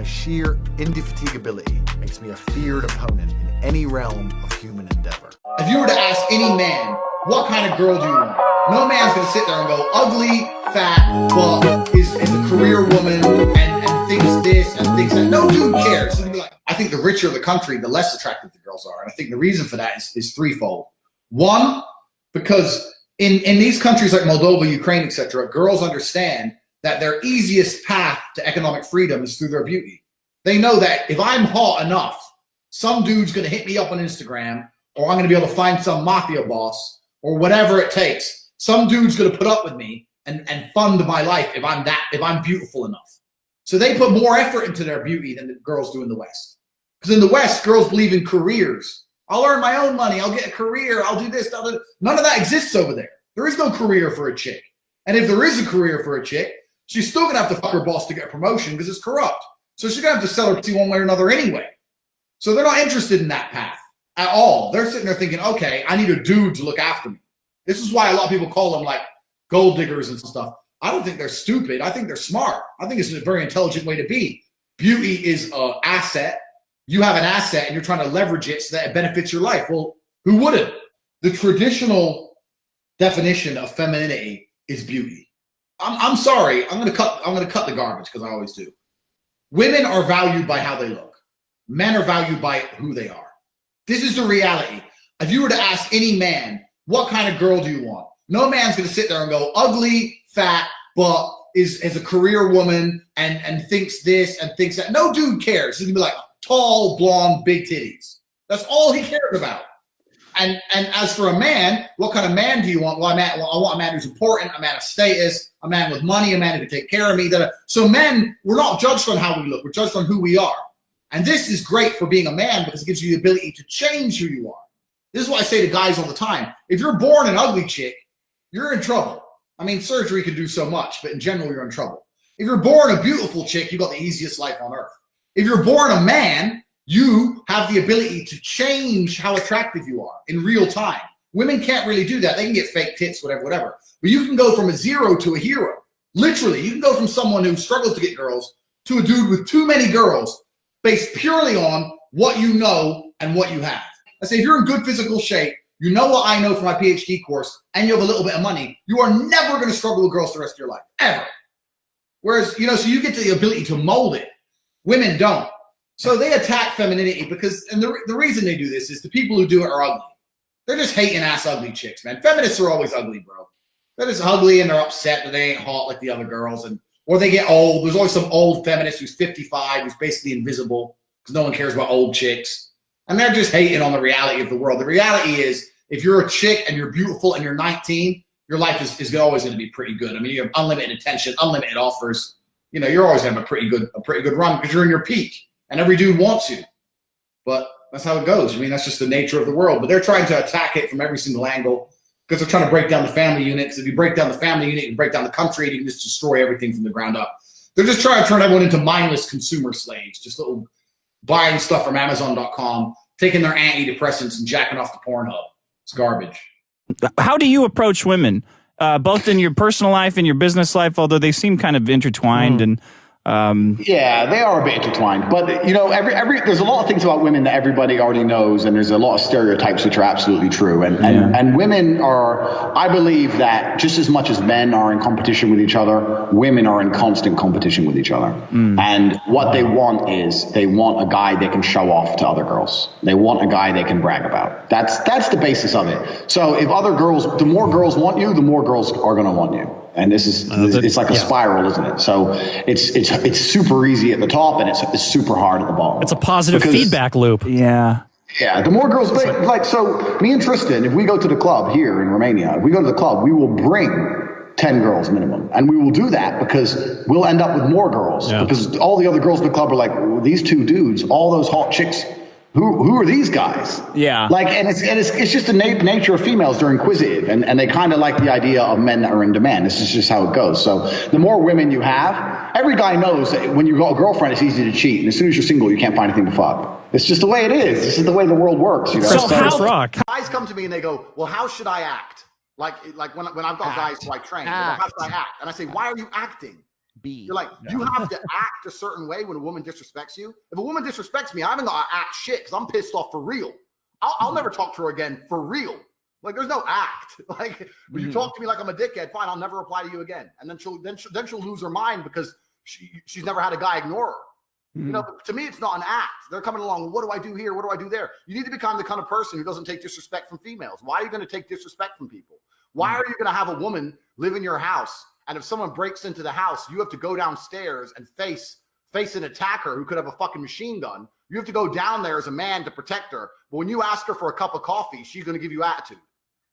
sheer indefatigability makes me a feared opponent in any realm of human endeavor. If you were to ask any man, what kind of girl do you want? No man's gonna sit there and go, ugly, fat, but is a career woman and thinks this and thinks that. No dude cares. I think the richer the country, the less attractive the girls are. And I think the reason for that is threefold. One, because in these countries like Moldova, Ukraine, etc., girls understand that their easiest path to economic freedom is through their beauty. They know that if I'm hot enough, some dude's gonna hit me up on Instagram, or I'm gonna be able to find some mafia boss, or whatever it takes. Some dude's gonna put up with me and fund my life if I'm beautiful enough. So they put more effort into their beauty than the girls do in the West. Because in the West, girls believe in careers. I'll earn my own money, I'll get a career, I'll do this, none of that exists over there. There is no career for a chick. And if there is a career for a chick, she's still gonna have to fuck her boss to get a promotion because it's corrupt. So she's gonna have to sell her pussy one way or another anyway. So they're not interested in that path at all. They're sitting there thinking, okay, I need a dude to look after me. This is why a lot of people call them like gold diggers and stuff. I don't think they're stupid. I think they're smart. I think it's a very intelligent way to be. Beauty is an asset. You have an asset and you're trying to leverage it so that it benefits your life. Well, who wouldn't? The traditional definition of femininity is beauty. I'm sorry. I'm gonna cut the garbage because I always do. Women are valued by how they look. Men are valued by who they are. This is the reality. If you were to ask any man, what kind of girl do you want? No man's gonna sit there and go, ugly, fat, but is a career woman and thinks this and thinks that. No dude cares. He's gonna be like tall, blonde, big titties. That's all he cares about. And as for a man, what kind of man do you want? Well, I want a man who's important, a man of status, a man with money, a man who can take care of me. So men, we're not judged on how we look. We're judged on who we are. And this is great for being a man because it gives you the ability to change who you are. This is what I say to guys all the time. If you're born an ugly chick, you're in trouble. I mean, surgery can do so much, but in general, you're in trouble. If you're born a beautiful chick, you got the easiest life on earth. If you're born a man, you have the ability to change how attractive you are in real time. Women can't really do that. They can get fake tits, whatever. But you can go from a zero to a hero. Literally, you can go from someone who struggles to get girls to a dude with too many girls based purely on what you know and what you have. I say, if you're in good physical shape, you know what I know from my PhD course, and you have a little bit of money, you are never going to struggle with girls the rest of your life, ever. Whereas, so you get the ability to mold it. Women don't. So they attack femininity because, and the reason they do this is the people who do it are ugly. They're just hating ass ugly chicks, man. Feminists are always ugly, bro. They're just ugly and they're upset that they ain't hot like the other girls, or they get old. There's always some old feminist who's 55, who's basically invisible because no one cares about old chicks. And they're just hating on the reality of the world. The reality is, if you're a chick and you're beautiful and you're 19, your life is always going to be pretty good. I mean, you have unlimited attention, unlimited offers. You're always having a pretty good run because you're in your peak. And every dude wants you. But that's how it goes. I mean, that's just the nature of the world. But they're trying to attack it from every single angle because they're trying to break down the family unit. Because if you break down the family unit, you can break down the country, and you can just destroy everything from the ground up. They're just trying to turn everyone into mindless consumer slaves, just little buying stuff from Amazon.com, taking their antidepressants and jacking off to Pornhub. It's garbage. How do you approach women, both in your personal life and your business life, although they seem kind of intertwined and yeah, they are a bit intertwined, but there's a lot of things about women that everybody already knows, and there's a lot of stereotypes which are absolutely true. And women are, I believe that just as much as men are in competition with each other, women are in constant competition with each other. And what they want is they want a guy they can show off to other girls. They want a guy they can brag about. That's the basis of it. So if the more girls want you, the more girls are going to want you. And this is it's like a spiral, isn't it? So it's super easy at the top, and it's super hard at the bottom. It's a positive feedback loop. Yeah. Yeah, the more girls, so me and Tristan, if we go to the club here in Romania, if we go to the club, we will bring 10 girls minimum. And we will do that because we'll end up with more girls. Yeah. Because all the other girls in the club are like, well, these two dudes, all those hot chicks, who are these guys? Yeah. And it's just the nature of females. They're inquisitive and they kind of like the idea of men that are in demand. This is just how it goes. So the more women you have, every guy knows that when you've got a girlfriend, it's easy to cheat. And as soon as you're single, you can't find anything to fuck. It's just the way it is. This is the way the world works. So guys come to me and they go, well, how should I act? Like when I've got guys who I train, they go, how should I act? And I say, why are you acting? be. You're like, you have to act a certain way when a woman disrespects you. If a woman disrespects me, I haven't got to act shit because I'm pissed off for real. I'll never talk to her again for real. Like, there's no act. Like, when you talk to me like I'm a dickhead, fine, I'll never reply to you again. And then she'll lose her mind because she's never had a guy ignore her. You know, but to me, it's not an act. They're coming along. Well, what do I do here? What do I do there? You need to become the kind of person who doesn't take disrespect from females. Why are you going to take disrespect from people? Why are you going to have a woman live in your house? And if someone breaks into the house, you have to go downstairs and face an attacker who could have a fucking machine gun. You have to go down there as a man to protect her. But when you ask her for a cup of coffee, she's going to give you attitude.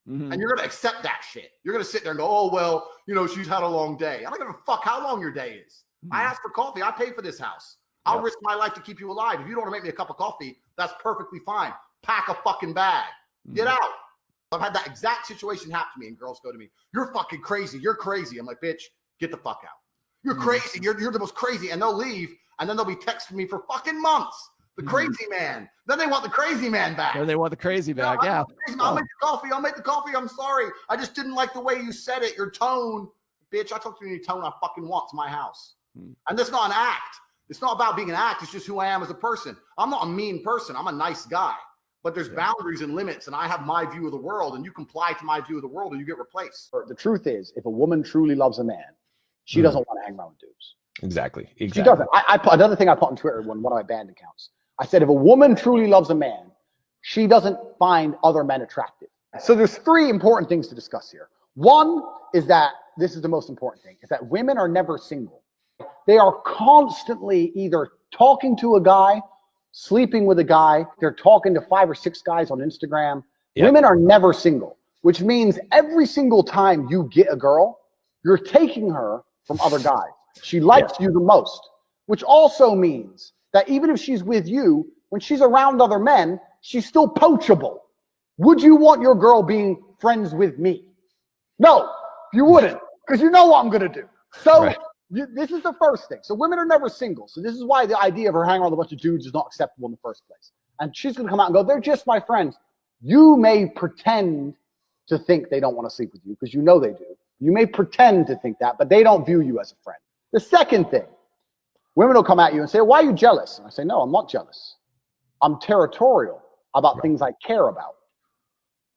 And you're going to accept that shit. You're going to sit there and go, oh, well, you know, she's had a long day. I don't give a fuck how long your day is. I asked for coffee. I pay for this house. I'll risk my life to keep you alive. If you don't want to make me a cup of coffee, that's perfectly fine. Pack a fucking bag. Get out. I've had that exact situation happen to me, and girls go to me, you're fucking crazy. You're crazy. I'm like, bitch, get the fuck out. You're crazy. You're the most crazy. And they'll leave, and then they'll be texting me for fucking months. The crazy man. Then they want the crazy man back. Then they want the crazy back, yeah. I'll make the coffee. I'll make the coffee. I'm sorry. I just didn't like the way you said it. Your tone. Bitch, I talk to you in any tone I fucking want. It's my house. And that's not an act. It's not about being an act. It's just who I am as a person. I'm not a mean person. I'm a nice guy. But there's boundaries and limits, and I have my view of the world, and you comply to my view of the world, or you get replaced. The truth is, if a woman truly loves a man, she doesn't want to hang around with dudes. Exactly. She doesn't. I put another thing I put on Twitter on one of my banned accounts. I said, if a woman truly loves a man, she doesn't find other men attractive. So there's three important things to discuss here. One is that, this is the most important thing, is that women are never single. They are constantly either talking to a guy, sleeping with a guy. They're talking to 5 or 6 guys on Instagram. Yep. Women are never single, which means every single time you get a girl, you're taking her from other guys. She likes you the most, which also means that even if she's with you, when she's around other men, she's still poachable. Would you want your girl being friends with me? No, you wouldn't, because you know what I'm going to do. So this is the first thing. So women are never single. So this is why the idea of her hanging around with a bunch of dudes is not acceptable in the first place. And she's going to come out and go, they're just my friends. You may pretend to think they don't want to sleep with you because you know they do. You may pretend to think that, but they don't view you as a friend. The second thing, women will come at you and say, why are you jealous? And I say, no, I'm not jealous. I'm territorial about things I care about.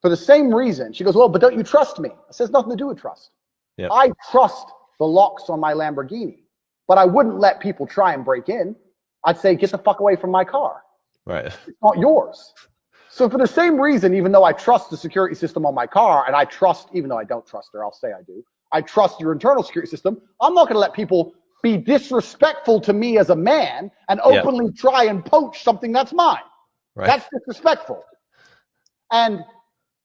For the same reason, she goes, well, but don't you trust me? I says, nothing to do with trust. Yep. I trust the locks on my Lamborghini, but I wouldn't let people try and break in. I'd say, get the fuck away from my car. Right. It's not yours. So for the same reason, even though I trust the security system on my car, and I trust, even though I don't trust her, I'll say I do, I trust your internal security system, I'm not going to let people be disrespectful to me as a man and openly try and poach something that's mine. Right. That's disrespectful. And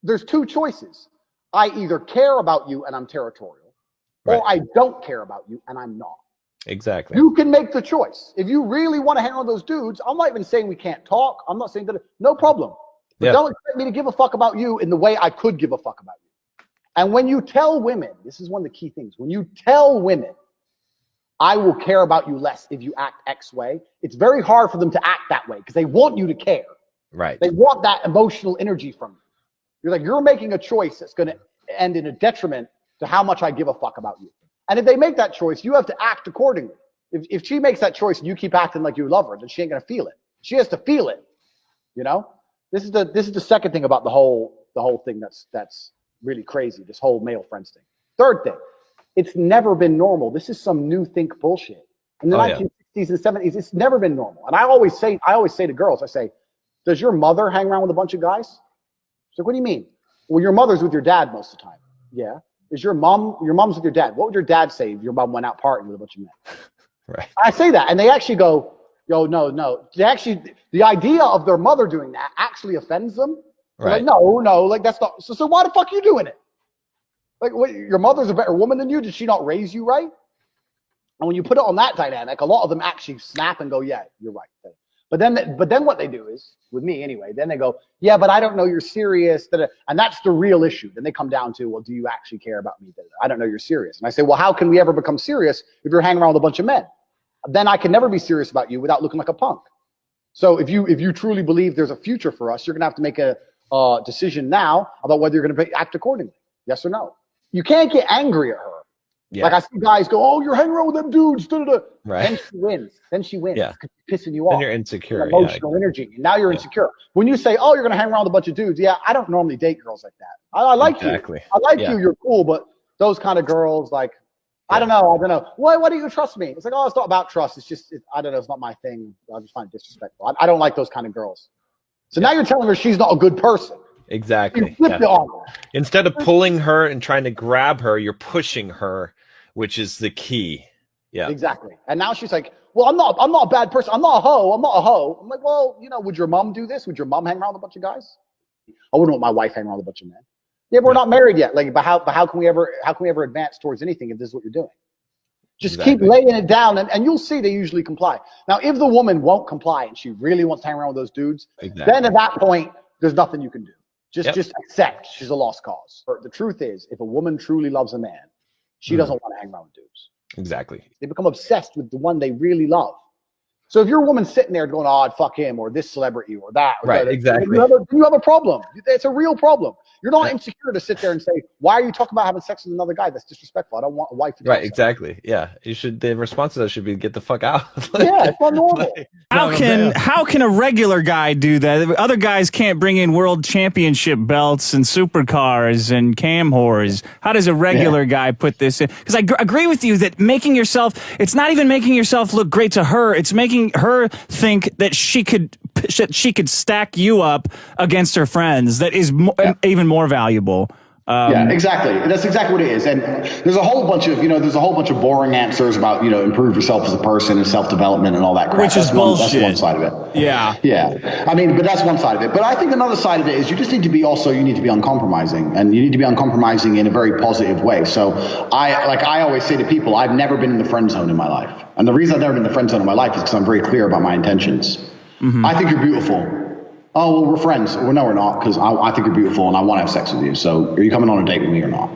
there's two choices. I either care about you and I'm territorial, or I don't care about you and I'm not. Exactly. You can make the choice. If you really want to hang on those dudes, I'm not even saying we can't talk. I'm not saying that, no problem. But don't expect me to give a fuck about you in the way I could give a fuck about you. And when you tell women, this is one of the key things, when you tell women, I will care about you less if you act X way, it's very hard for them to act that way because they want you to care. Right. They want that emotional energy from you. You're like, you're making a choice that's going to end in a detriment to how much I give a fuck about you. And if they make that choice, you have to act accordingly. If she makes that choice and you keep acting like you love her, then she ain't going to feel it. She has to feel it. You know? This is the second thing about the whole thing that's really crazy, this whole male friends thing. Third thing, it's never been normal. This is some new think bullshit. In the 1960s and 70s, it's never been normal. And I always say to girls, I say, does your mother hang around with a bunch of guys? She's like, what do you mean? Well, your mother's with your dad most of the time. Yeah. Is your mom's with your dad? What would your dad say if your mom went out partying with a bunch of men? Right. I say that, and they actually go, yo, no. The idea of their mother doing that actually offends them. Right. Like, no, like that's not. So why the fuck are you doing it? Like, what, your mother's a better woman than you? Did she not raise you right? And when you put it on that dynamic, a lot of them actually snap and go, yeah, you're right. But then what they do is, with me anyway, then they go, yeah, but I don't know you're serious. And that's the real issue. Then they come down to, well, do you actually care about me? I don't know you're serious. And I say, well, how can we ever become serious if you're hanging around with a bunch of men? Then I can never be serious about you without looking like a punk. So if you truly believe there's a future for us, you're going to have to make a decision now about whether you're going to act accordingly. Yes or no? You can't get angry at her Yeah. Like I see guys go, "Oh, you're hanging around with them dudes." Da-da-da. Right. Then she wins. Then she wins. Yeah. 'Cause she's pissing you off. Then you're insecure. Emotional energy. And now you're insecure. When you say, "Oh, you're going to hang around with a bunch of dudes," yeah, I don't normally date girls like that. I like you. I like you. You're cool, but those kind of girls, like, I don't know. Why do you trust me? It's like, oh, it's not about trust. It's just, I don't know. It's not my thing. I just find it disrespectful. I don't like those kind of girls. So now you're telling her she's not a good person. Exactly. You flipped it on her. Instead of pulling her and trying to grab her, you're pushing her, which is the key. Yeah. Exactly. And now she's like, well, I'm not a bad person. I'm not a hoe. I'm not a hoe. I'm like, well, would your mom do this? Would your mom hang around with a bunch of guys? I wouldn't want my wife hanging around with a bunch of men. Yeah, but we're not married yet. Like, but how can we ever advance towards anything if this is what you're doing? Just keep laying it down, and you'll see they usually comply. Now, if the woman won't comply and she really wants to hang around with those dudes, then at that point, there's nothing you can do. Just accept she's a lost cause. The truth is, if a woman truly loves a man, she doesn't want to hang around with dudes. Exactly. They become obsessed with the one they really love. So if you're a woman sitting there going, "Oh, I'd fuck him," or this celebrity, or that, or right, that, exactly, you have a problem. It's a real problem. You're not insecure to sit there and say, "Why are you talking about having sex with another guy? That's disrespectful. I don't want a wife to do Right, exactly. Yeah, you should. The response to that should be, "Get the fuck out." Yeah, it's not normal. How can a regular guy do that? Other guys can't bring in world championship belts and supercars and cam whores. How does a regular guy put this in? Because I agree with you that it's not even making yourself look great to her. It's making her think that she could stack you up against her friends. That is even more valuable. Yeah, exactly. That's exactly what it is. And there's a whole bunch of boring answers about, improve yourself as a person and self-development and all that crap. Which is bullshit. That's one side of it. Yeah. Yeah. I mean, but that's one side of it. But I think another side of it is you need to be uncompromising, and you need to be uncompromising in a very positive way. So I always say to people, I've never been in the friend zone in my life. And the reason I've never been in the friend zone in my life is because I'm very clear about my intentions. Mm-hmm. I think you're beautiful. Oh, well, we're friends. Well, no, we're not, because I think you're beautiful and I want to have sex with you. So are you coming on a date with me or not?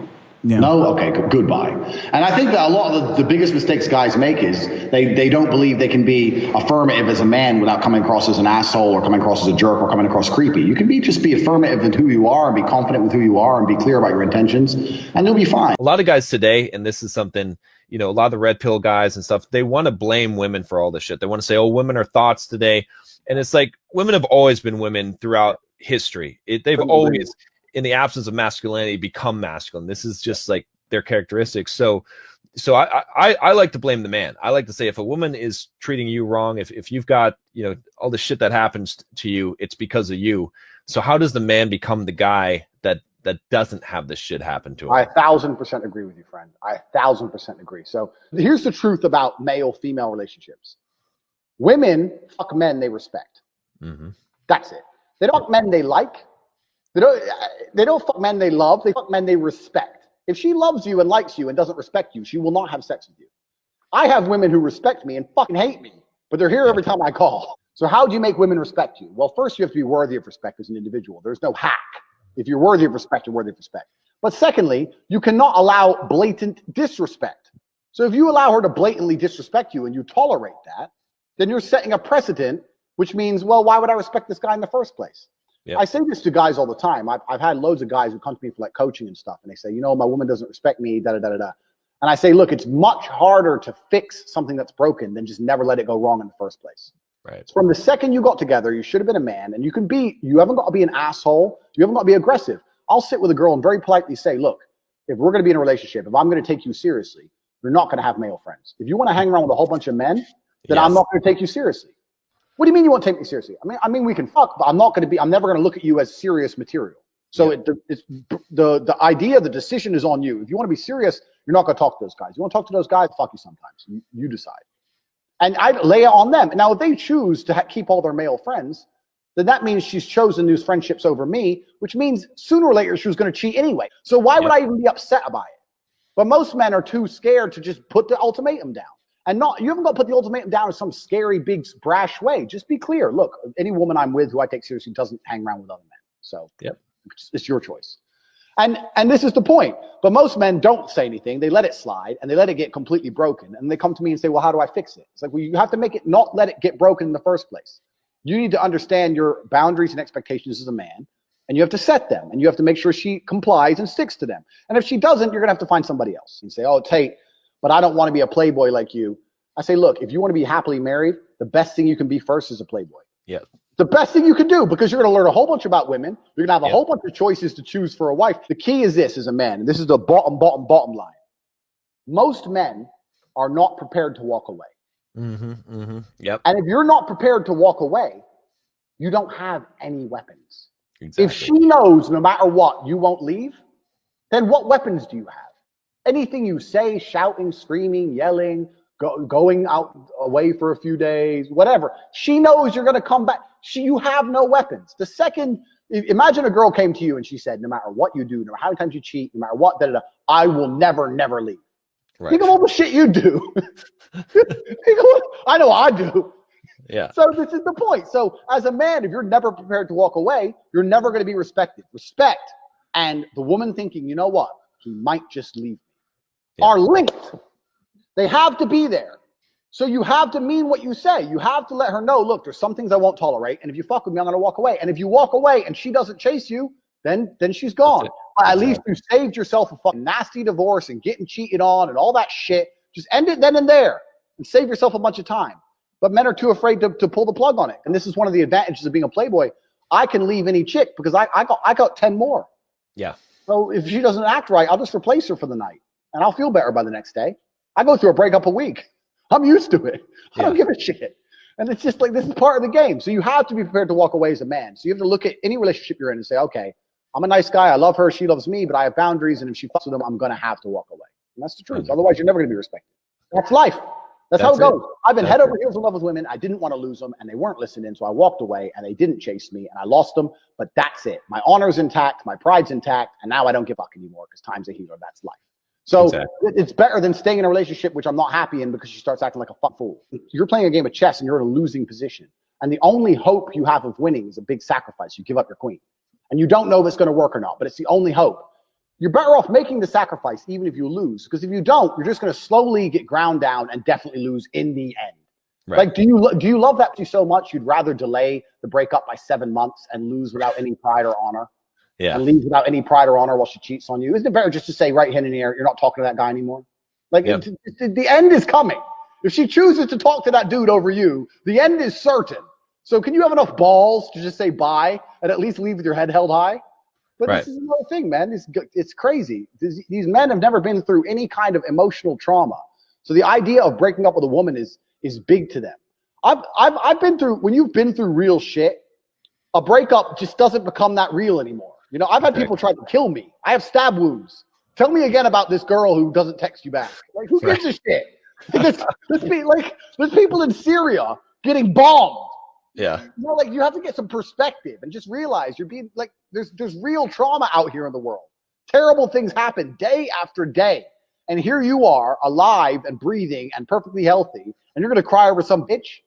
Yeah. No? Okay, goodbye. And I think that a lot of the biggest mistakes guys make is they don't believe they can be affirmative as a man without coming across as an asshole or coming across as a jerk or coming across creepy. You can just be affirmative in who you are and be confident with who you are and be clear about your intentions, and you'll be fine. A lot of guys today, and this is something, a lot of the red pill guys and stuff, they want to blame women for all this shit. They want to say, oh, women are thoughts today. And it's like, women have always been women throughout history. They've always, in the absence of masculinity, become masculine. This is just like their characteristics. So I like to blame the man. I like to say, if a woman is treating you wrong, if you've got, all the shit that happens to you, it's because of you. So how does the man become the guy that doesn't have this shit happen to him? I 1,000% agree with you, friend. I 1,000% agree. So here's the truth about male-female relationships. Women fuck men they respect. Mm-hmm. That's it. They don't fuck men they like. They don't fuck men they love. They fuck men they respect. If she loves you and likes you and doesn't respect you, she will not have sex with you. I have women who respect me and fucking hate me, but they're here every time I call. So how do you make women respect you? Well, first you have to be worthy of respect as an individual. There's no hack. If you're worthy of respect, you're worthy of respect. But secondly, you cannot allow blatant disrespect. So if you allow her to blatantly disrespect you and you tolerate that, then you're setting a precedent, which means, well, why would I respect this guy in the first place? Yep. I say this to guys all the time. I've had loads of guys who come to me for like coaching and stuff, and they say, my woman doesn't respect me, da-da-da-da-da. And I say, look, it's much harder to fix something that's broken than just never let it go wrong in the first place. Right. From the second you got together, you should have been a man, and you haven't got to be an asshole. You haven't got to be aggressive. I'll sit with a girl and very politely say, look, if we're going to be in a relationship, if I'm going to take you seriously, you're not going to have male friends. If you want to hang around with a whole bunch of men, then I'm not going to take you seriously. What do you mean you won't take me seriously? I mean, we can fuck, but I'm never going to look at you as serious material. So the idea, the decision is on you. If you want to be serious, you're not going to talk to those guys. You want to talk to those guys, fuck you sometimes. You decide. And I lay it on them. Now, if they choose to keep all their male friends, then that means she's chosen those friendships over me, which means sooner or later she was going to cheat anyway. So why would I even be upset about it? But most men are too scared to just put the ultimatum down. And you haven't got to put the ultimatum down in some scary, big, brash way. Just be clear. Look, any woman I'm with who I take seriously doesn't hang around with other men. So it's your choice. And this is the point. But most men don't say anything. They let it slide and they let it get completely broken. And they come to me and say, well, how do I fix it? It's like, well, you have to make it not let it get broken in the first place. You need to understand your boundaries and expectations as a man. And you have to set them. And you have to make sure she complies and sticks to them. And if she doesn't, you're going to have to find somebody else. And say, oh, Tate, but I don't want to be a playboy like you. I say, look, if you want to be happily married, the best thing you can be first is a playboy. Yeah. The best thing you can do, because you're going to learn a whole bunch about women. You're going to have a whole bunch of choices to choose for a wife. The key is this as a man, and this is the bottom line. Most men are not prepared to walk away. Yep. And if you're not prepared to walk away, you don't have any weapons. Exactly. If she knows no matter what, you won't leave, then what weapons do you have? Anything you say, shouting, screaming, yelling, going out away for a few days, whatever. She knows you're going to come back. You have no weapons. The second, imagine a girl came to you and she said, no matter what you do, no matter how many times you cheat, no matter what, I will never leave. Right. Think of all the shit you do. I know I do. Yeah. So this is the point. So as a man, if you're never prepared to walk away, you're never going to be respected. Respect and the woman thinking, you know what, he might just leave me, are linked. They have to be there. So you have to mean what you say. You have to let her know, look, there's some things I won't tolerate. And if you fuck with me, I'm going to walk away. And if you walk away and she doesn't chase you, then she's gone. At least you saved yourself a fucking nasty divorce and getting cheated on and all that shit. Just end it then and there and save yourself a bunch of time. But men are too afraid to pull the plug on it. And this is one of the advantages of being a playboy. I can leave any chick because I got 10 more. Yeah. So if she doesn't act right, I'll just replace her for the night. And I'll feel better by the next day. I go through a breakup a week. I'm used to it. I don't give a shit. And it's just like, this is part of the game. So you have to be prepared to walk away as a man. So you have to look at any relationship you're in and say, okay, I'm a nice guy. I love her. She loves me, but I have boundaries. And if she fucks with them, I'm going to have to walk away. And that's the truth. Otherwise, you're never going to be respected. That's life. That's how it goes. I've been head over heels in love with women. I didn't want to lose them and they weren't listening. So I walked away and they didn't chase me and I lost them. But that's it. My honor's intact. My pride's intact. And now I don't give a fuck anymore because time's a healer. That's life. So it's better than staying in a relationship which I'm not happy in because she starts acting like a fuck fool. You're playing a game of chess and you're in a losing position. And the only hope you have of winning is a big sacrifice. You give up your queen. And you don't know if it's going to work or not, but it's the only hope. You're better off making the sacrifice even if you lose. Because if you don't, you're just going to slowly get ground down and definitely lose in the end. Right. Like, do you love that so much you'd rather delay the breakup by 7 months and lose without any pride or honor? Yeah. And leave without any pride or honor while she cheats on you? Isn't it better just to say right hand in the air, you're not talking to that guy anymore? Like, the end is coming. If she chooses to talk to that dude over you, the end is certain. So can you have enough balls to just say bye and at least leave with your head held high? But this is another thing, man. It's crazy. These men have never been through any kind of emotional trauma. So the idea of breaking up with a woman is big to them. I've been through, when you've been through real shit, a breakup just doesn't become that real anymore. You know, I've had people try to kill me. I have stab wounds. Tell me again about this girl who doesn't text you back. Like, who gives a shit? There's people in Syria getting bombed. Yeah. You know, like, you have to get some perspective and just realize you're being like, there's real trauma out here in the world. Terrible things happen day after day. And here you are, alive and breathing and perfectly healthy, and you're going to cry over some bitch?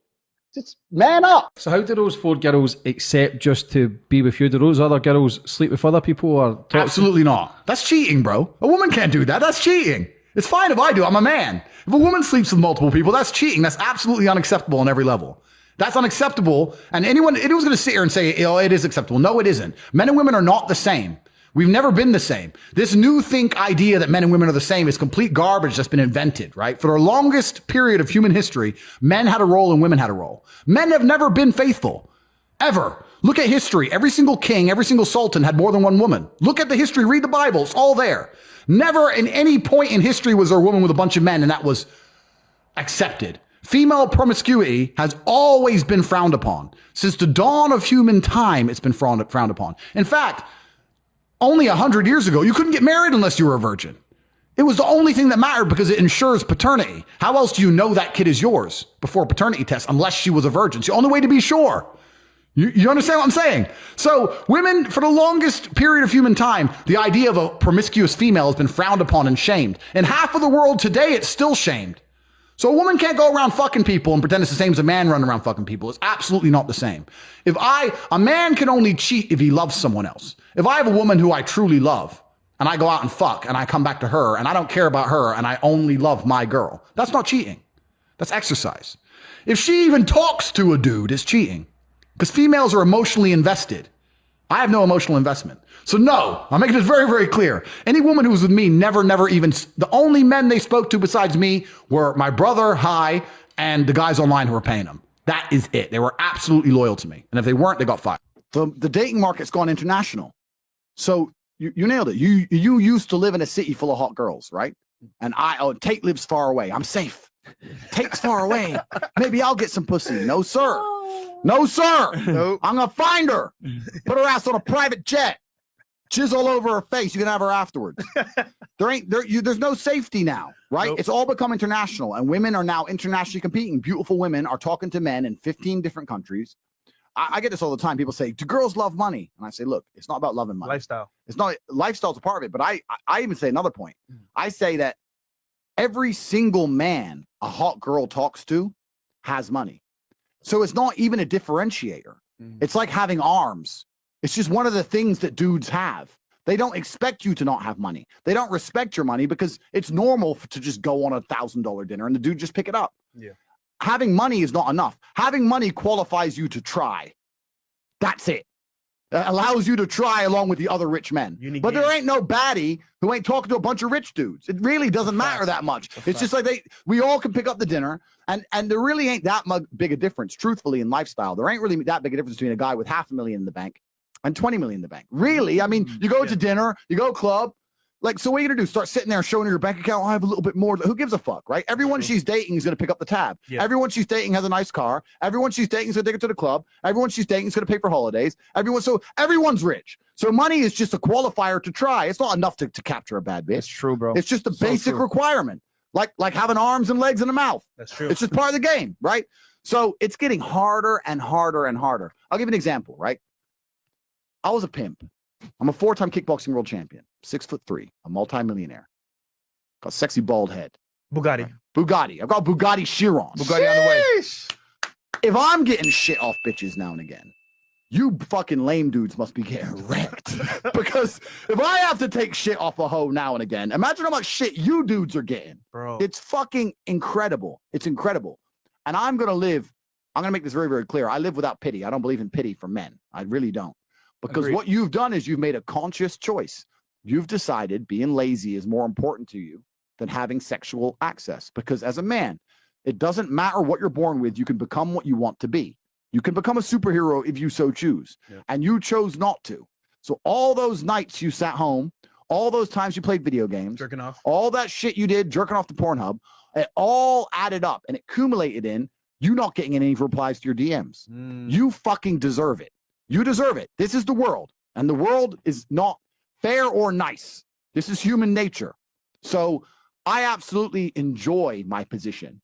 Just man up. So how do those 4 girls accept just to be with you? Do those other girls sleep with other people or talk? Absolutely not. That's cheating, bro. A woman can't do that. That's cheating. It's fine if I do. I'm a man. If a woman sleeps with multiple people, that's cheating. That's absolutely unacceptable on every level. That's unacceptable. And anyone's going to sit here and say, oh, it is acceptable. No, it isn't. Men and women are not the same. We've never been the same. This new think idea that men and women are the same is complete garbage that's been invented, right? For the longest period of human history, men had a role and women had a role. Men have never been faithful, ever. Look at history. Every single king, every single sultan had more than one woman. Look at the history, read the Bible, it's all there. Never in any point in history was there a woman with a bunch of men and that was accepted. Female promiscuity has always been frowned upon. Since the dawn of human time, it's been frowned upon. In fact, only 100 years ago, you couldn't get married unless you were a virgin. It was the only thing that mattered because it ensures paternity. How else do you know that kid is yours before a paternity test unless she was a virgin? It's the only way to be sure. You understand what I'm saying? So women, for the longest period of human time, the idea of a promiscuous female has been frowned upon and shamed. In half of the world today, it's still shamed. So a woman can't go around fucking people and pretend it's the same as a man running around fucking people. It's absolutely not the same. A man can only cheat if he loves someone else. If I have a woman who I truly love and I go out and fuck and I come back to her and I don't care about her and I only love my girl, that's not cheating. That's exercise. If she even talks to a dude, it's cheating because females are emotionally invested. I have no emotional investment. So no, I'm making this very, very clear. Any woman who was with me never even, the only men they spoke to besides me were my brother, Hi, and the guys online who were paying them. That is it. They were absolutely loyal to me. And if they weren't, they got fired. The dating market's gone international. So you nailed it. You used to live in a city full of hot girls, right? And Tate lives far away. I'm safe. Tate's far away. Maybe I'll get some pussy. No, sir. No, sir. Nope. I'm going to find her. Put her ass on a private jet. Jizz all over her face. You can have her afterwards. There's no safety now, right? Nope. It's all become international, and women are now internationally competing. Beautiful women are talking to men in 15 different countries. I get this all the time. People say, do girls love money? And I say, look, it's not about loving money. Lifestyle. It's not, lifestyle's a part of it. But I even say another point. I say that every single man a hot girl talks to has money. So it's not even a differentiator. It's like having arms. It's just one of the things that dudes have. They don't expect you to not have money. They don't respect your money because it's normal to just go on $1,000 dinner and the dude just pick it up. Yeah. Having money is not enough. Having money qualifies you to try. That's it. Allows you to try along with the other rich men. But there ain't no baddie who ain't talking to a bunch of rich dudes. It really doesn't matter that much. It's just like we all can pick up the dinner, and there really ain't that big a difference, truthfully, in lifestyle. There ain't really that big a difference between a guy with $500,000 in the bank and 20 million in the bank. Really? I mean, you go to dinner, you go club. Like, so what are you gonna do? Start sitting there and showing her your bank account? I have a little bit more. Who gives a fuck, right? Everyone she's dating is gonna pick up the tab. Yeah. Everyone she's dating has a nice car. Everyone she's dating is gonna take her to the club. Everyone she's dating is gonna pay for holidays. So everyone's rich. So money is just a qualifier to try. It's not enough to capture a bad bitch. That's true, bro. It's just a basic requirement. Like having arms and legs and a mouth. That's true. It's just part of the game, right? So it's getting harder and harder and harder. I'll give you an example, right? I was a pimp. I'm a 4-time kickboxing world champion, 6'3", a multi-millionaire. Got a sexy bald head. Bugatti. Bugatti. I've got Bugatti Chiron. Bugatti on the way. If I'm getting shit off bitches now and again, you fucking lame dudes must be getting wrecked. Because if I have to take shit off a hoe now and again, imagine how much shit you dudes are getting. Bro. It's fucking incredible. It's incredible. And I'm going to make this very, very clear. I live without pity. I don't believe in pity for men. I really don't. Because Agreed. what you've done is you've made a conscious choice. You've decided being lazy is more important to you than having sexual access. Because as a man, it doesn't matter what you're born with. You can become what you want to be. You can become a superhero if you so choose. Yeah. And you chose not to. So all those nights you sat home, all those times you played video games, Jerking off. all that shit you did, jerking off to Pornhub, it all added up and it accumulated in you not getting any replies to your DMs. You fucking deserve it. You deserve it. This is the world. And the world is not fair or nice. This is human nature. So I absolutely enjoy my position.